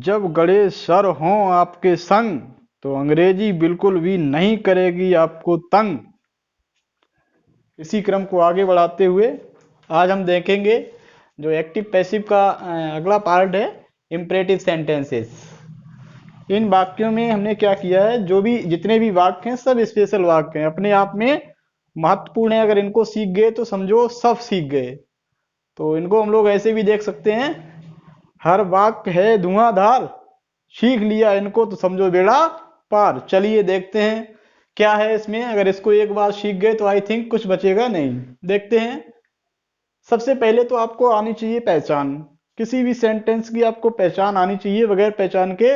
जब गणेश सर हों आपके संग तो अंग्रेजी बिल्कुल भी नहीं करेगी आपको तंग। इसी क्रम को आगे बढ़ाते हुए आज हम देखेंगे जो एक्टिव पैसिव का अगला पार्ट है, इम्परेटिव सेंटेंसेस। इन वाक्यों में हमने क्या किया है, जो भी जितने भी वाक्य हैं सब स्पेशल वाक्य हैं, अपने आप में महत्वपूर्ण है। अगर इनको सीख गए तो समझो सब सीख गए। तो इनको हम लोग ऐसे भी देख सकते हैं, हर वाक्य है धुआंधार, सीख लिया इनको तो समझो बेड़ा पार। चलिए देखते हैं क्या है इसमें। अगर इसको एक बार सीख गए तो आई थिंक कुछ बचेगा नहीं। देखते हैं। सबसे पहले तो आपको आनी चाहिए पहचान। किसी भी सेंटेंस की आपको पहचान आनी चाहिए, बगैर पहचान के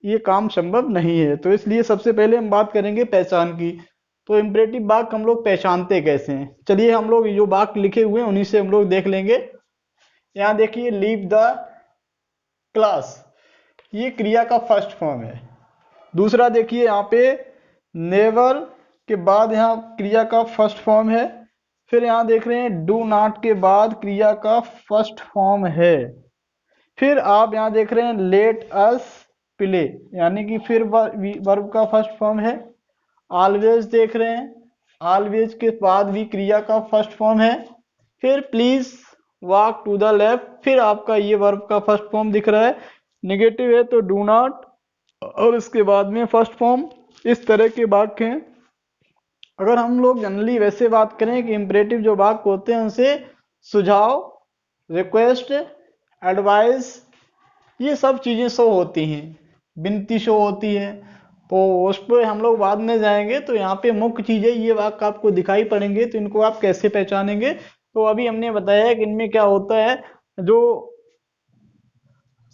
ये काम संभव नहीं है। तो इसलिए सबसे पहले हम बात करेंगे पहचान की। तो इम्परेटिव वाक्य हम लोग पहचानते कैसे हैं, चलिए हम लोग जो वाक्य लिखे हुए हैं उन्हीं से हम लोग देख लेंगे। यहाँ देखिए, लीव द क्लास, ये क्रिया का फर्स्ट फॉर्म है। दूसरा देखिए यहाँ पे, नेवर के बाद यहाँ क्रिया का फर्स्ट फॉर्म है। फिर यहाँ देख रहे हैं डू नॉट के बाद क्रिया का फर्स्ट फॉर्म है। फिर आप यहाँ देख रहे हैं लेट अस प्ले, यानी कि फिर वर्ब का फर्स्ट फॉर्म है। ऑलवेज देख रहे हैं, ऑलवेज के बाद भी क्रिया का फर्स्ट फॉर्म है। फिर please walk to the left, फिर आपका ये वर्ब का फर्स्ट फॉर्म दिख रहा है। नेगेटिव है तो डू नॉट, और इसके बाद में फर्स्ट फॉर्म। इस तरह के वाक्य हैं। अगर हम लोग जनरली वैसे बात करें कि इंपरेटिव जो वाक्य होते हैं उनसे सुझाव, रिक्वेस्ट, एडवाइस, ये सब चीजें शो होती हैं, विनती शो होती है। तो उस पर हम लोग बाद में जाएंगे। तो यहाँ पे मुख्य चीजें ये वाक्य आपको दिखाई पड़ेंगे, तो इनको आप कैसे पहचानेंगे। तो अभी हमने बताया कि इनमें क्या होता है, जो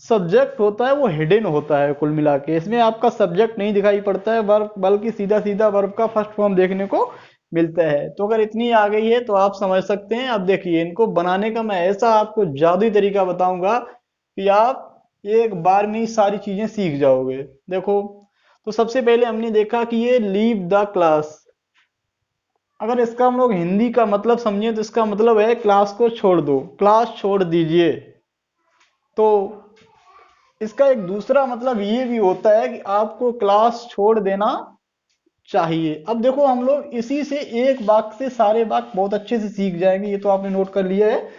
सब्जेक्ट होता है वो हिडन होता है। कुल मिला के इसमें आपका सब्जेक्ट नहीं दिखाई पड़ता है वर्ब, बल्कि सीधा सीधा वर्ब का फर्स्ट फॉर्म देखने को मिलता है। तो अगर इतनी आ गई है तो आप समझ सकते हैं। अब देखिए, इनको बनाने का मैं ऐसा आपको जादुई तरीका बताऊंगा कि आप एक बार में ही सारी चीजें सीख जाओगे। देखो, तो सबसे पहले हमने देखा कि ये लीव द क्लास, अगर इसका हम लोग हिंदी का मतलब समझे तो इसका मतलब है क्लास को छोड़ दो, क्लास छोड़ दीजिए। तो इसका एक दूसरा मतलब ये भी होता है कि आपको क्लास छोड़ देना चाहिए। अब देखो, हम लोग इसी से एक वाक्य से सारे वाक्य बहुत अच्छे से सीख जाएंगे। ये तो आपने नोट कर लिया है।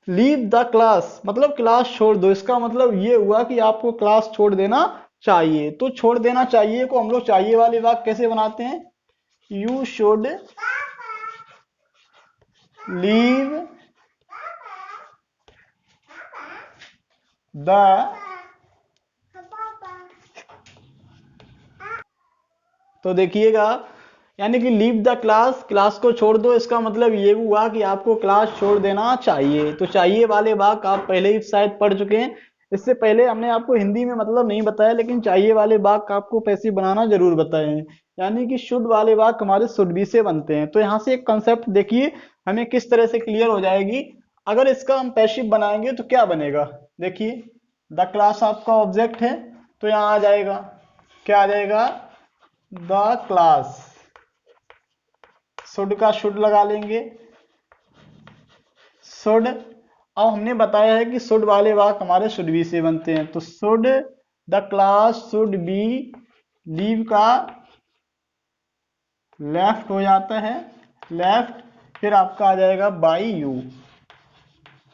लीव द क्लास मतलब क्लास छोड़ दो, इसका मतलब ये हुआ कि आपको क्लास छोड़ देना चाहिए। तो छोड़ देना चाहिए को हम लोग चाहिए वाले वाक्य कैसे बनाते हैं, यू शुड लीव द, तो देखिएगा, यानी कि लीव द क्लास, क्लास को छोड़ दो, इसका मतलब ये हुआ कि आपको क्लास छोड़ देना चाहिए। तो चाहिए वाले वाक्य आप पहले ही शायद पढ़ चुके हैं। इससे पहले हमने आपको हिंदी में मतलब नहीं बताया, लेकिन चाहिए वाले वाक्य आपको पैसिव बनाना जरूर बताए हैं। यानी कि शुड वाले वाक्य हमारे शुड बी से बनते हैं। तो यहाँ से एक कंसेप्ट देखिए हमें किस तरह से क्लियर हो जाएगी। अगर इसका हम पैसिव बनाएंगे तो क्या बनेगा, देखिए, द क्लास आपका ऑब्जेक्ट है, तो यहाँ आ जाएगा, क्या आ जाएगा, द क्लास। शुड का शुड लगा लेंगे, शुड। अब हमने बताया है कि शुड वाले वाक्य हमारे शुड बी से बनते हैं। तो should the class should be, leave का लेफ्ट हो जाता है, लेफ्ट। फिर आपका आ जाएगा बाई यू।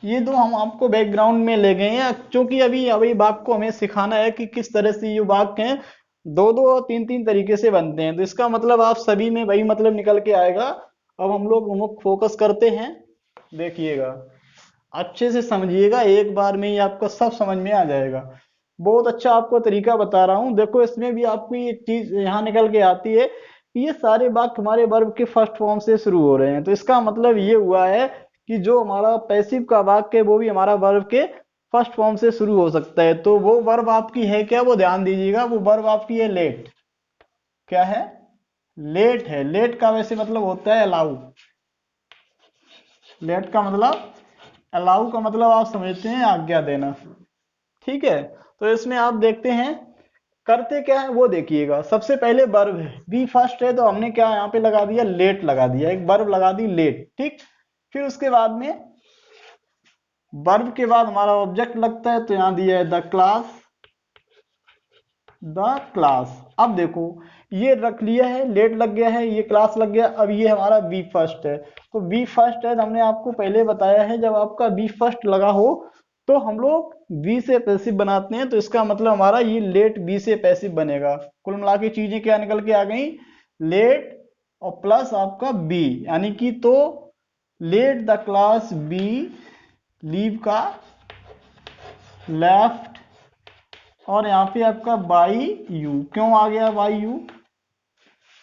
ये दो हम आपको बैकग्राउंड में ले गए हैं, क्योंकि अभी अभी वाक्य को हमें सिखाना है कि किस तरह से ये वाक्य हैं दो दो और तीन तीन तरीके से बनते हैं। तो इसका मतलब आप सभी में वही मतलब निकल के आएगा। अब हम लोग फोकस करते हैं, देखिएगा, अच्छे से समझिएगा, एक बार में ही आपको सब समझ में आ जाएगा। बहुत अच्छा आपको तरीका बता रहा हूँ। देखो, इसमें भी आपको ये चीज यहाँ निकल के आती है कि ये सारे वाक्य हमारे वर्ब के फर्स्ट फॉर्म से शुरू हो रहे हैं। तो इसका मतलब ये हुआ है कि जो हमारा पैसिव का वाक्य है वो भी हमारा वर्ब के फर्स्ट फॉर्म से शुरू हो सकता है। तो वो वर्ब आपकी है क्या, वो ध्यान दीजिएगा, वो वर्ब आपकी है लेट। क्या है, लेट है। लेट का वैसे मतलब होता है अलाउ। लेट का मतलब, अलाउ का मतलब आप समझते हैं आज्ञा देना। ठीक है। तो इसमें आप देखते हैं करते क्या है वो देखिएगा। सबसे पहले वर्ब है, बी फर्स्ट है, तो हमने क्या यहाँ पे लगा दिया, लेट लगा दिया, एक वर्ब लगा दी लेट। ठीक। फिर उसके बाद में वर्ब के बाद हमारा ऑब्जेक्ट लगता है, तो यहाँ दिया है द क्लास, द क्लास। अब देखो ये रख लिया है, लेट लग गया है, ये क्लास लग गया। अब ये हमारा बी फर्स्ट है, तो बी फर्स्ट है, हमने आपको पहले बताया है जब आपका बी फर्स्ट लगा हो तो हम लोग बी से पैसिव बनाते हैं, तो इसका मतलब हमारा ये लेट बी से पैसिव बनेगा। कुल मिला के चीजें क्या निकल के आ गई, लेट और प्लस आपका बी, यानी कि तो let the class B leave का लेफ्ट, और यहाँ पे आपका बाई यू। क्यों आ गया बाई यू,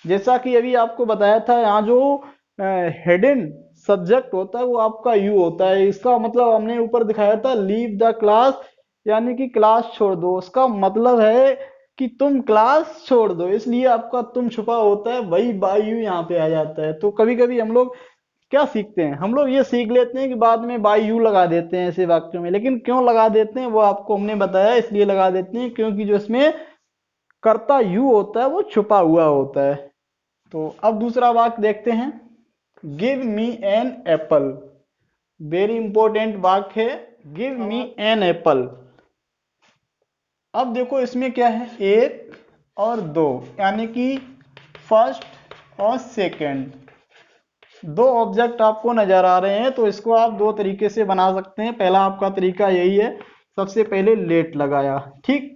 जैसा कि अभी आपको बताया था, यहाँ जो हेडिंग सब्जेक्ट होता है वो आपका यू होता है। इसका मतलब हमने ऊपर दिखाया था लीव द क्लास, यानी कि क्लास छोड़ दो। उसका मतलब है कि तुम क्लास छोड़ दो, इसलिए आपका तुम छुपा होता है, वही बाई यू यहाँ पे आ जाता है। तो कभी कभी हम लोग क्या सीखते हैं, हम लोग ये सीख लेते हैं कि बाद में बाई यू लगा देते हैं ऐसे वाक्यों में, लेकिन क्यों लगा देते हैं वो आपको हमने बताया, इसलिए लगा देते हैं क्योंकि जो इसमें कर्ता यू होता है वो छुपा हुआ होता है। तो अब दूसरा वाक्य देखते हैं, give me an apple. Very important वाक्य है, गिव मी एन एप्पल। अब देखो इसमें क्या है, एक और दो, यानी कि फर्स्ट और सेकंड, दो ऑब्जेक्ट आपको नजर आ रहे हैं। तो इसको आप दो तरीके से बना सकते हैं। पहला आपका तरीका यही है, सबसे पहले लेट लगाया, ठीक।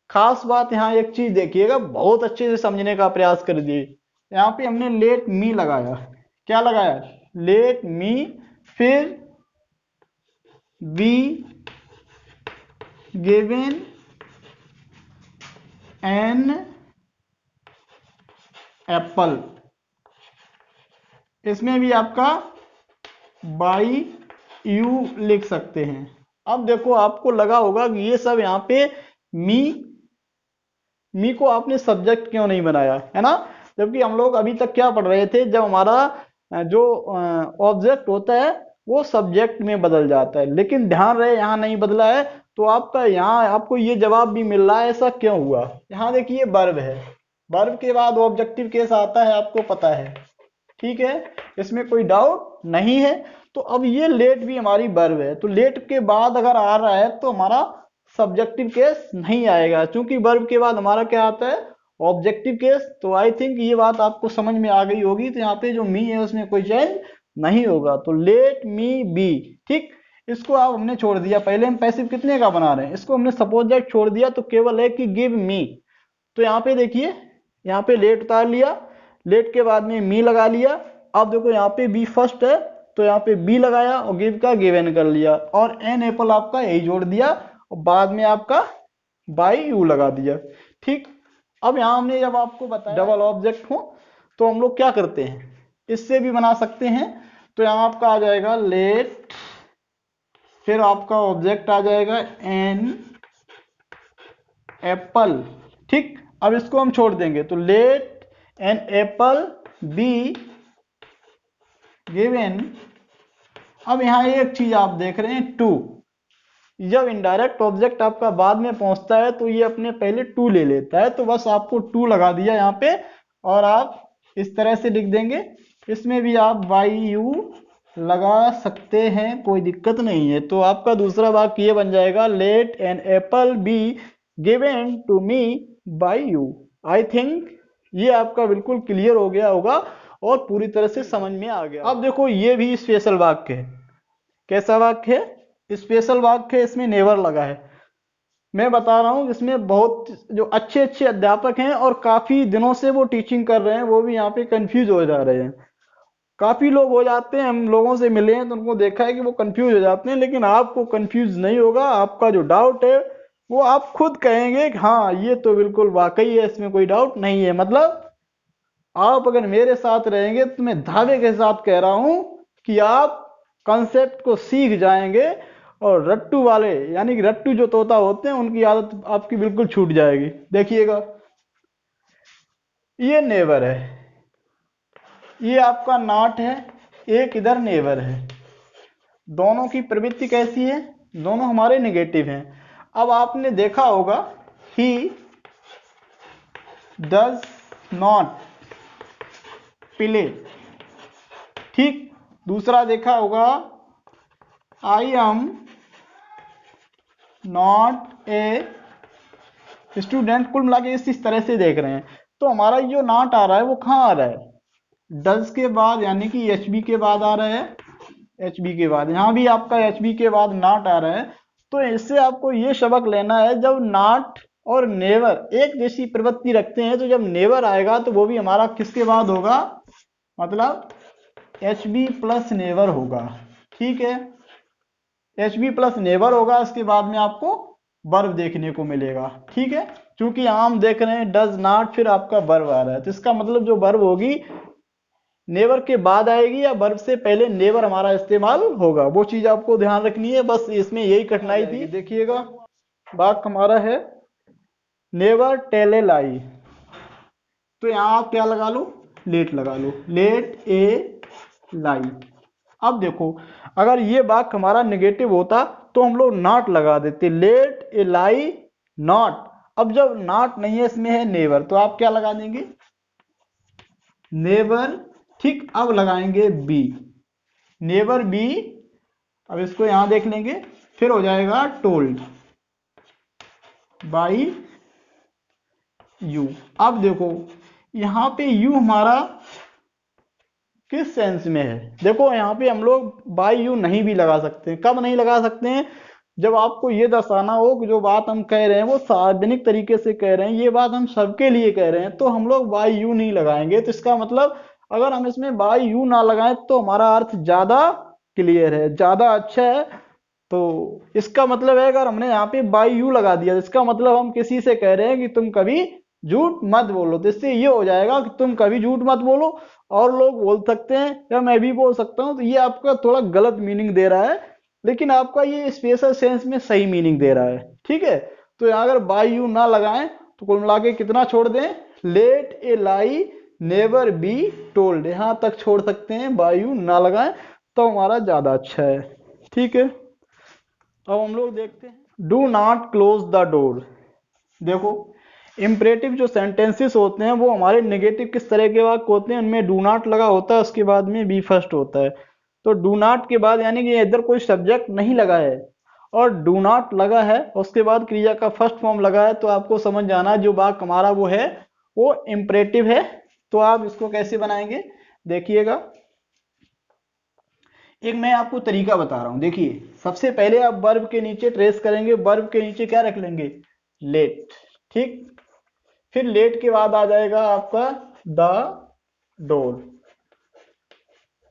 खास बात यहाँ एक चीज देखिएगा, बहुत अच्छे से समझने का प्रयास कर दिए। यहाँ पे हमने लेट मी लगाया, क्या लगाया, लेट मी, फिर बी गिवन एन एप्पल, इसमें भी आपका बाई यू लिख सकते हैं। अब देखो आपको लगा होगा कि ये सब यहाँ पे मी को आपने सब्जेक्ट क्यों नहीं बनाया, है ना। जबकि हम लोग अभी तक क्या पढ़ रहे थे, जब हमारा जो ऑब्जेक्ट होता है वो सब्जेक्ट में बदल जाता है, लेकिन ध्यान रहे यहाँ नहीं बदला है। तो आपका यहाँ आपको ये जवाब भी मिल रहा है, ऐसा क्यों हुआ। यहाँ देखिए वर्ब है, वर्ब के बाद ऑब्जेक्टिव केस आता है, आपको पता है, ठीक है, इसमें कोई डाउट नहीं है। तो अब ये लेट भी हमारी वर्ब है, तो लेट के बाद अगर आ रहा है तो हमारा सब्जेक्टिव केस नहीं आएगा, क्योंकि वर्ब के बाद हमारा क्या आता है, ऑब्जेक्टिव केस। तो आई थिंक ये बात आपको समझ में आ गई होगी। तो यहाँ पे जो मी है उसमें कोई चेंज नहीं होगा, तो लेट मी बी, ठीक। इसको आप हमने छोड़ दिया, पहले हम पैसिव कितने का बना रहे हैं, इसको हमने सपोजेक्ट छोड़ दिया, तो केवल है कि गिव मी। तो यहाँ पे देखिए, यहाँ पे लेट उतार लिया, लेट के बाद में मी लगा लिया। अब देखो यहाँ पे बी फर्स्ट है, तो यहाँ पे बी लगाया और गिव का गिवन कर लिया, और एन एप्पल आपका यही जोड़ दिया, और बाद में आपका बाई यू लगा दिया, ठीक। अब यहाँ हमने जब आपको बताया डबल ऑब्जेक्ट हो तो हम लोग क्या करते हैं, इससे भी बना सकते हैं। तो यहाँ आपका आ जाएगा लेट, फिर आपका ऑब्जेक्ट आ जाएगा एन एप्पल, ठीक। अब इसको हम छोड़ देंगे, तो let an apple be given. अब यहाँ एक चीज आप देख रहे हैं, टू, जब इनडायरेक्ट ऑब्जेक्ट आपका बाद में पहुंचता है तो ये अपने पहले टू ले लेता है, तो बस आपको टू लगा दिया यहाँ पे, और आप इस तरह से लिख देंगे। इसमें भी आप बाई यू लगा सकते हैं, कोई दिक्कत नहीं है। तो आपका दूसरा वाक्य ये बन जाएगा, let an apple be given to me by you. I think ये आपका बिल्कुल क्लियर हो गया होगा और पूरी तरह से समझ में आ गया। अब देखो ये भी स्पेशल वाक्य है, कैसा वाक्य है, स्पेशल वाक्य है, इसमें नेवर लगा है। मैं बता रहा हूँ, इसमें बहुत जो अच्छे अच्छे अध्यापक हैं और काफी दिनों से वो टीचिंग कर रहे हैं, वो भी यहाँ पे कंफ्यूज हो जा रहे हैं। काफी लोग हो जाते हैं, हम लोगों से मिले हैं तो उनको देखा है कि वो कंफ्यूज हो जाते हैं, लेकिन आपको कंफ्यूज नहीं होगा। आपका जो डाउट है वो आप खुद कहेंगे कि हाँ ये तो बिल्कुल वाकई है, इसमें कोई डाउट नहीं है। मतलब आप अगर मेरे साथ रहेंगे तो मैं दावे के साथ कह रहा हूं कि आप कॉन्सेप्ट को सीख जाएंगे, और रट्टू वाले, यानी कि रट्टू जो तोता होते हैं, उनकी आदत आपकी बिल्कुल छूट जाएगी। देखिएगा, ये नेवर है, ये आपका नॉट है, एक इधर नेवर है। दोनों की प्रवृत्ति कैसी है, दोनों हमारे नेगेटिव हैं। अब आपने देखा होगा ही डज नॉट प्ले, ठीक। दूसरा देखा होगा I am not a student, कुल मिला के इस तरह से देख रहे हैं। तो हमारा जो नॉट आ रहा है वो कहाँ आ रहा है, डज के बाद, यानी कि एच बी के बाद आ रहा है, एच बी के बाद, यहाँ भी आपका एच बी के बाद नॉट आ रहा है। तो इससे आपको ये सबक लेना है, जब नॉट और नेवर एक जैसी प्रवृत्ति रखते हैं तो जब नेवर आएगा तो वो भी हमारा किसके बाद होगा, मतलब एच बी प्लस नेवर होगा। ठीक है, एच बी प्लस नेवर होगा, इसके बाद में आपको वर्ब देखने को मिलेगा। ठीक है, क्योंकि यहाँ हम देख रहे हैं डज नॉट, फिर आपका वर्ब आ रहा है, तो इसका मतलब जो वर्ब होगी नेवर के बाद आएगी या वर्ब से पहले नेवर हमारा इस्तेमाल होगा, वो चीज आपको ध्यान रखनी है। बस इसमें यही कठिनाई थी। देखिएगा बात हमारा है नेवर टेल ए लाई, तो यहाँ आप क्या लगा लो, लेट लगा लो, लेट ए लाई। अब देखो अगर ये वाक्य हमारा नेगेटिव होता तो हम लोग नॉट लगा देते, लेट ए लाई नॉट। अब जब नॉट नहीं है, इसमें है नेवर, तो आप क्या लगा देंगे, नेवर। ठीक, अब लगाएंगे बी, नेवर बी। अब इसको यहां देख लेंगे, फिर हो जाएगा टोल्ड बाई यू। अब देखो यहां पे यू हमारा किस सेंस में है, देखो यहाँ पे हम लोग बाई यू नहीं भी लगा सकते हैं। कब नहीं लगा सकते हैं, जब आपको ये दर्शाना हो कि जो बात हम कह रहे हैं वो सार्वजनिक तरीके से कह रहे हैं, ये बात हम सबके लिए कह रहे हैं, तो हम लोग बाई यू नहीं लगाएंगे। तो इसका मतलब अगर हम इसमें बाई यू ना लगाएं तो हमारा अर्थ ज्यादा क्लियर है, ज्यादा अच्छा है। तो इसका मतलब है अगर हमने यहाँ पे बाई यू लगा दिया, इसका मतलब हम किसी से कह रहे हैं कि तुम कभी झूठ मत बोलो। तो इससे ये हो जाएगा कि तुम कभी झूठ मत बोलो, और लोग बोल सकते हैं या मैं भी बोल सकता हूँ। तो ये आपका थोड़ा गलत मीनिंग दे रहा है, लेकिन आपका ये स्पेशल सेंस में सही मीनिंग दे रहा है। ठीक है, तो यहाँ अगर बाई यू ना लगाएं तो कुल मिला के कितना छोड़ दें, let a lie never be told, यहां तक छोड़ सकते हैं, बाई यू ना लगाएं तो हमारा ज्यादा अच्छा है। ठीक है, अब हम लोग देखते हैं do not close the door. देखो इम्परेटिव जो सेंटेंसेस होते हैं वो हमारे नेगेटिव किस तरह के वाक्य होते हैं, उनमें डू नॉट लगा होता है, उसके बाद में बी फर्स्ट होता है। तो डू नॉट के बाद यानी कि इधर कोई सब्जेक्ट नहीं लगा है और डू नॉट लगा है, उसके बाद क्रिया का फर्स्ट फॉर्म लगा है, तो आपको समझ जाना जो वाक्य हमारा वो है वो इम्परेटिव है। तो आप इसको कैसे बनाएंगे, देखिएगा एक मैं आपको तरीका बता रहा हूं। देखिए सबसे पहले आप वर्ब के नीचे ट्रेस करेंगे, वर्ब के नीचे क्या रख लेंगे, लेट। ठीक, फिर लेट के बाद आ जाएगा आपका द डोर।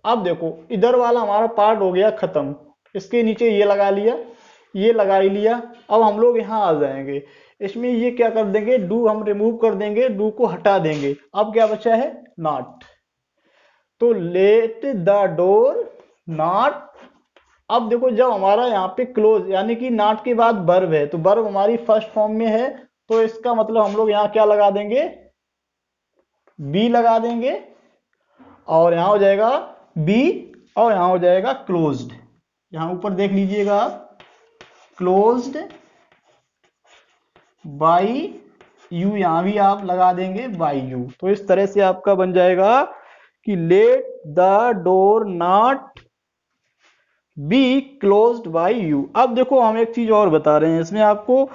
अब देखो इधर वाला हमारा पार्ट हो गया खत्म, इसके नीचे ये लगा लिया, ये लगा ही लिया। अब हम लोग यहाँ आ जाएंगे, इसमें ये क्या कर देंगे, डू हम रिमूव कर देंगे, डू को हटा देंगे। अब क्या बचा है, नॉट। तो लेट द डोर नॉट। अब देखो जब हमारा यहाँ पे क्लोज यानी कि नॉट के बाद वर्ब है, तो वर्ब हमारी फर्स्ट फॉर्म में है, तो इसका मतलब हम लोग यहाँ क्या लगा देंगे, बी लगा देंगे, और यहाँ हो जाएगा बी, और यहाँ हो जाएगा क्लोज्ड। यहाँ ऊपर देख लीजिएगा आप, क्लोज्ड बाई यू, यहाँ भी आप लगा देंगे बाई यू। तो इस तरह से आपका बन जाएगा कि let the door not be closed by you. अब देखो हम एक चीज और बता रहे हैं इसमें आपको,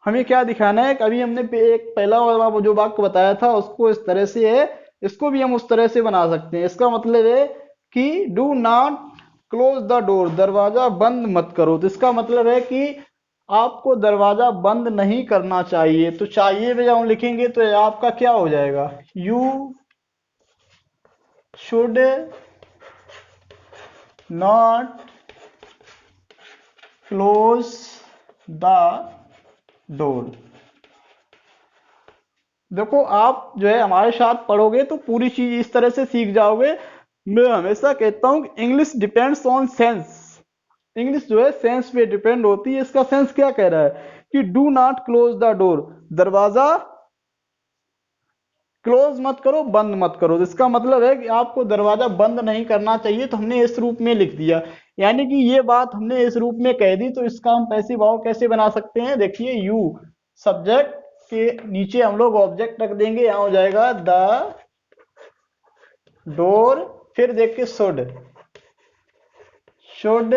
हमें क्या दिखाना है, कभी हमने एक पहला वाला जो वाक्य बताया था उसको इस तरह से है, इसको भी हम उस तरह से बना सकते हैं। इसका मतलब है कि do not close the door, दरवाजा बंद मत करो। तो इसका मतलब है कि आपको दरवाजा बंद नहीं करना चाहिए। तो चाहिए में जब हम लिखेंगे तो आपका क्या हो जाएगा, you should not close the door. देखो आप जो है हमारे साथ पढ़ोगे तो पूरी चीज इस तरह से सीख जाओगे। मैं हमेशा कहता हूँ English depends on sense, English जो है सेंस पे डिपेंड होती है। इसका सेंस क्या कह रहा है कि do not close the door, दरवाजा क्लोज मत करो, बंद मत करो। इसका मतलब है कि आपको दरवाजा बंद नहीं करना चाहिए। तो हमने इस रूप में लिख दिया, यानी कि ये बात हमने इस रूप में कह दी। तो इसका हम पैसिव भाव कैसे बना सकते हैं, देखिए यू सब्जेक्ट के नीचे हम लोग ऑब्जेक्ट रख देंगे, यहां हो जाएगा द डोर, फिर देखिए शुड, शुड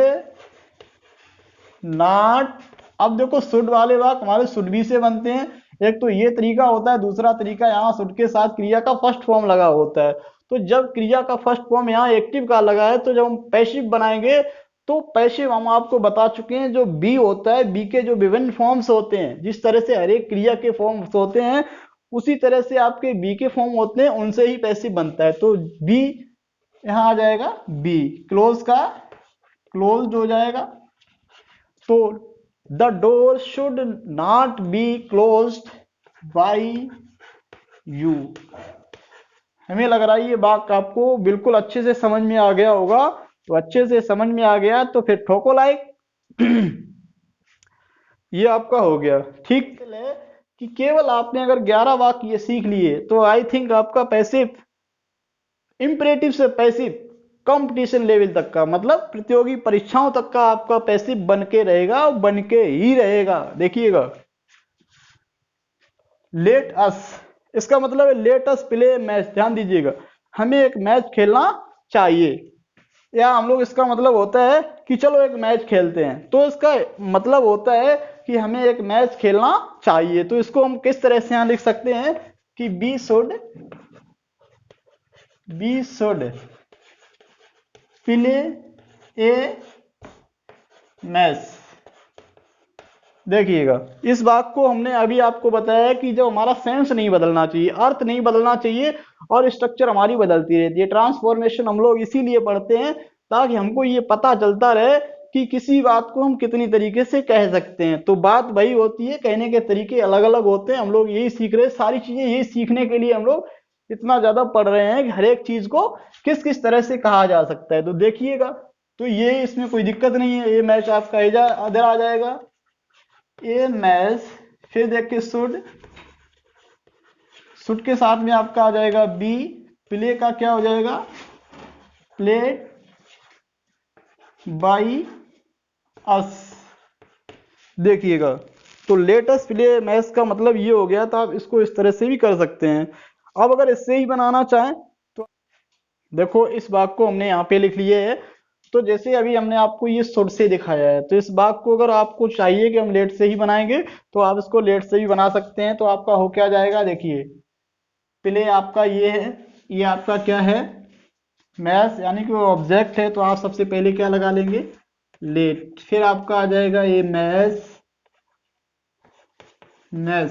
नॉट। अब देखो शुड वाले वाक्य हमारे शुड भी से बनते हैं, एक तो ये तरीका होता है, दूसरा तरीका यहाँ शुड के साथ क्रिया का फर्स्ट फॉर्म लगा होता है। तो जब क्रिया का फर्स्ट फॉर्म यहाँ एक्टिव का लगा है, तो जब हम पैसिव बनाएंगे तो पैसिव हम आपको बता चुके हैं, जो बी होता है, बी के जो विभिन्न फॉर्म्स होते हैं, जिस तरह से हर एक क्रिया के फॉर्म्स होते हैं उसी तरह से आपके बी के फॉर्म होते हैं, उनसे ही पैसिव बनता है। तो बी यहाँ आ जाएगा, बी क्लोज का क्लोज्ड हो जाएगा। तो the door should not be closed by you. हमें लग रहा है ये बात आपको बिल्कुल अच्छे से समझ में आ गया होगा। तो अच्छे से समझ में आ गया तो फिर ठोको लाइक। ये आपका हो गया ठीक है कि केवल आपने अगर 11 वाक्य ये सीख लिए तो आई थिंक आपका पैसिव इंपरेटिव से पैसिव कंपटीशन लेवल तक का, मतलब प्रतियोगी परीक्षाओं तक का आपका पैसिव बन के रहेगा और बन के ही रहेगा। देखिएगा, लेट अस, इसका मतलब है लेट अस प्ले मैच। ध्यान दीजिएगा, हमें एक मैच खेलना चाहिए, या हम लोग इसका मतलब होता है कि चलो एक मैच खेलते हैं। तो इसका मतलब होता है कि हमें एक मैच खेलना चाहिए। तो इसको हम किस तरह से यहां लिख सकते हैं कि we should play a match. देखिएगा, इस बात को हमने अभी आपको बताया कि जब हमारा सेंस नहीं बदलना चाहिए, अर्थ नहीं बदलना चाहिए और स्ट्रक्चर हमारी बदलती रहती है। ट्रांसफॉर्मेशन हम लोग इसीलिए पढ़ते हैं ताकि हमको ये पता चलता रहे कि किसी बात को हम कितनी तरीके से कह सकते हैं। तो बात वही होती है, कहने के तरीके अलग अलग होते हैं। हम लोग यही सीख रहे हैं, सारी चीजें यही सीखने के लिए हम लोग इतना ज्यादा पढ़ रहे हैं कि हर एक चीज को किस किस तरह से कहा जा सकता है। तो देखिएगा, तो ये इसमें कोई दिक्कत नहीं है, ये मैच आपका इधर आ जाएगा, ए मैच। फिर देखिए शुड के साथ में आपका आ जाएगा बी, प्ले का क्या हो जाएगा, प्ले बाई अस। देखिएगा, तो लेटेस्ट प्ले मैच का मतलब ये हो गया। तो आप इसको इस तरह से भी कर सकते हैं। अब अगर इससे ही बनाना चाहें तो देखो, इस भाग को हमने यहाँ पे लिख लिए है। तो जैसे अभी हमने आपको ये शुड से दिखाया है, तो इस भाग को अगर आपको चाहिए कि हम लेट से ही बनाएंगे तो आप इसको लेट से भी बना सकते हैं। तो आपका हो क्या जाएगा, देखिए प्ले आपका ये है, ये आपका क्या है, मैच, यानी कि वो ऑब्जेक्ट है। तो आप सबसे पहले क्या लगा लेंगे, लेट। फिर आपका आ जाएगा ये मैच।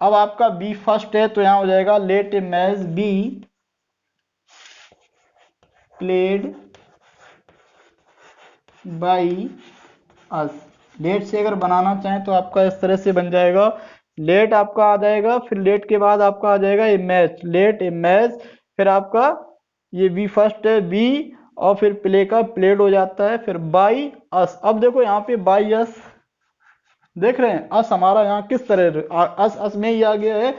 अब आपका बी फर्स्ट है, तो यहां हो जाएगा let a match be played by us. Let से अगर बनाना चाहें तो आपका इस तरह से बन जाएगा, लेट आपका आ जाएगा, फिर लेट के बाद आपका आ जाएगा ए मैच, लेट ए मैच। फिर आपका ये बी फर्स्ट है, बी, और फिर प्ले का प्लेड हो जाता है, फिर बाई अस। अब देखो यहाँ पे बाई अस, देख रहे हैं अस हमारा यहाँ किस तरह अस में ही आ गया है।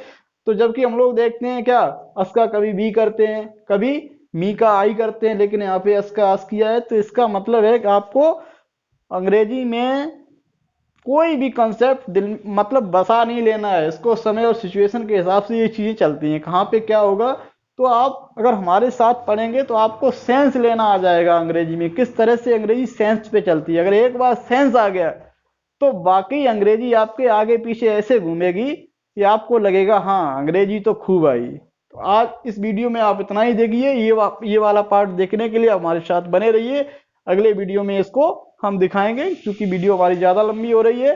तो जबकि हम लोग देखते हैं क्या, अस का कभी बी करते हैं, कभी मी का आई करते हैं, लेकिन यहाँ पे अस का अस किया है। तो इसका मतलब है कि आपको अंग्रेजी में कोई भी कंसेप्ट दिल मतलब बसा नहीं लेना है, इसको समय और सिचुएशन के हिसाब से ये चीजें चलती हैं, कहाँ पे क्या होगा। तो आप अगर हमारे साथ पढ़ेंगे तो आपको सेंस लेना आ जाएगा अंग्रेजी में, किस तरह से अंग्रेजी सेंस पे चलती है। अगर एक बार सेंस आ गया तो बाकी अंग्रेजी आपके आगे पीछे ऐसे घूमेगी कि आपको लगेगा हाँ अंग्रेजी तो खूब आई। तो आज इस वीडियो में आप इतना ही देखिए, ये वाला पार्ट देखने के लिए हमारे साथ बने रहिए। अगले वीडियो में इसको हम दिखाएंगे, क्योंकि वीडियो हमारी ज़्यादा लंबी हो रही है।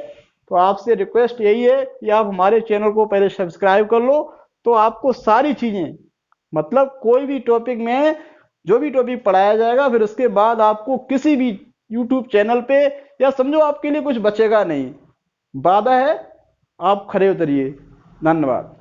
तो आपसे रिक्वेस्ट यही है कि आप हमारे चैनल को पहले सब्सक्राइब कर लो, तो आपको सारी चीज़ें, मतलब कोई भी टॉपिक में जो भी टॉपिक पढ़ाया जाएगा, फिर उसके बाद आपको किसी भी यूट्यूब चैनल पे, या समझो आपके लिए कुछ बचेगा नहीं, वादा है, आप खड़े उतरिए। धन्यवाद।